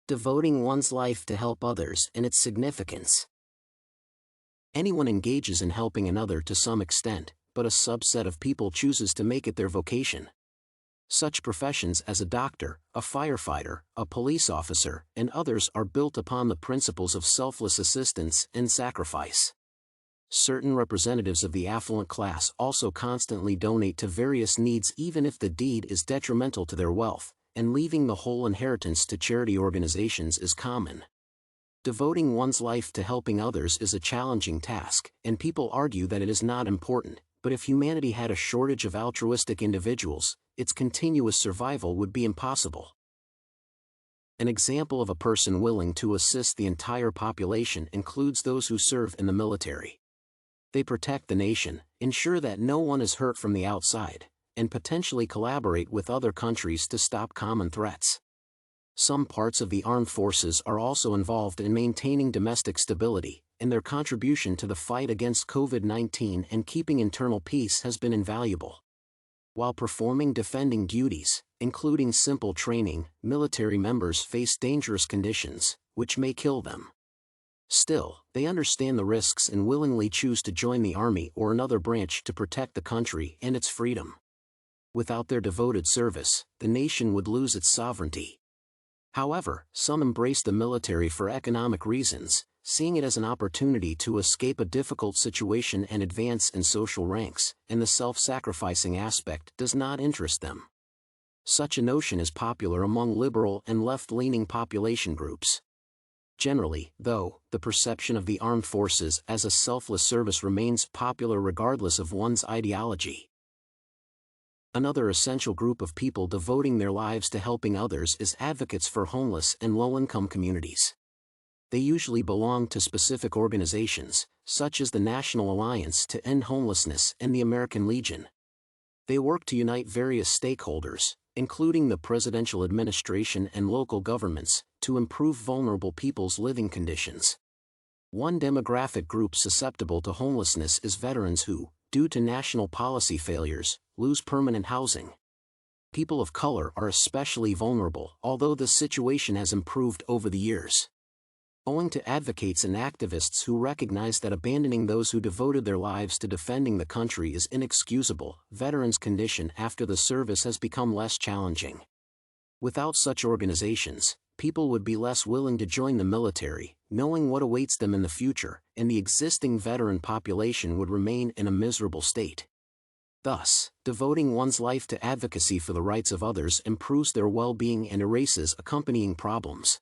Devoting one's life to help others and its significance. Anyone engages in helping another to some extent, but a subset of people chooses to make it their vocation. Such professions as a doctor, a firefighter, a police officer, and others are built upon the principles of selfless assistance and sacrifice. Certain representatives of the affluent class also constantly donate to various needs even if the deed is detrimental to their wealth, and leaving the whole inheritance to charity organizations is common. Devoting one's life to helping others is a challenging task, and people argue that it is not important, but if humanity had a shortage of altruistic individuals, its continuous survival would be impossible. An example of a person willing to assist the entire population includes those who serve in the military. They protect the nation, ensure that no one is hurt from the outside, and potentially collaborate with other countries to stop common threats. Some parts of the armed forces are also involved in maintaining domestic stability, and their contribution to the fight against COVID-19 and keeping internal peace has been invaluable. While performing defending duties, including simple training, military members face dangerous conditions, which may kill them. Still, they understand the risks and willingly choose to join the army or another branch to protect the country and its freedom. Without their devoted service, the nation would lose its sovereignty. However, some embrace the military for economic reasons, seeing it as an opportunity to escape a difficult situation and advance in social ranks, and the self-sacrificing aspect does not interest them. Such a notion is popular among liberal and left-leaning population groups. Generally, though, the perception of the armed forces as a selfless service remains popular regardless of one's ideology. Another essential group of people devoting their lives to helping others is advocates for homeless and low-income communities. They usually belong to specific organizations, such as the National Alliance to End Homelessness and the American Legion. They work to unite various stakeholders, including the presidential administration and local governments, to improve vulnerable people's living conditions. One demographic group susceptible to homelessness is veterans who, due to national policy failures, lose permanent housing. People of color are especially vulnerable, although the situation has improved over the years. Owing to advocates and activists who recognize that abandoning those who devoted their lives to defending the country is inexcusable, veterans' condition after the service has become less challenging. Without such organizations, people would be less willing to join the military, knowing what awaits them in the future, and the existing veteran population would remain in a miserable state. Thus, devoting one's life to advocacy for the rights of others improves their well-being and erases accompanying problems.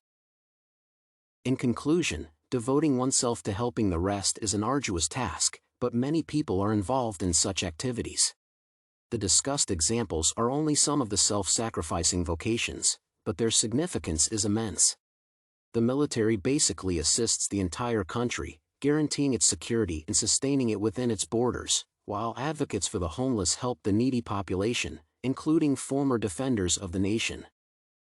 In conclusion, devoting oneself to helping the rest is an arduous task, but many people are involved in such activities. The discussed examples are only some of the self-sacrificing vocations, but their significance is immense. The military basically assists the entire country, guaranteeing its security and sustaining it within its borders, while advocates for the homeless help the needy population, including former defenders of the nation.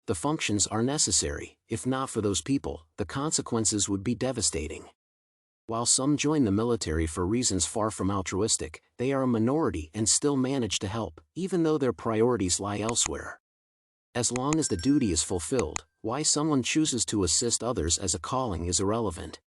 The functions are necessary. If not for those people, the consequences would be devastating. While some join the military for reasons far from altruistic, they are a minority and still manage to help, even though their priorities lie elsewhere. As long as the duty is fulfilled, why someone chooses to assist others as a calling is irrelevant.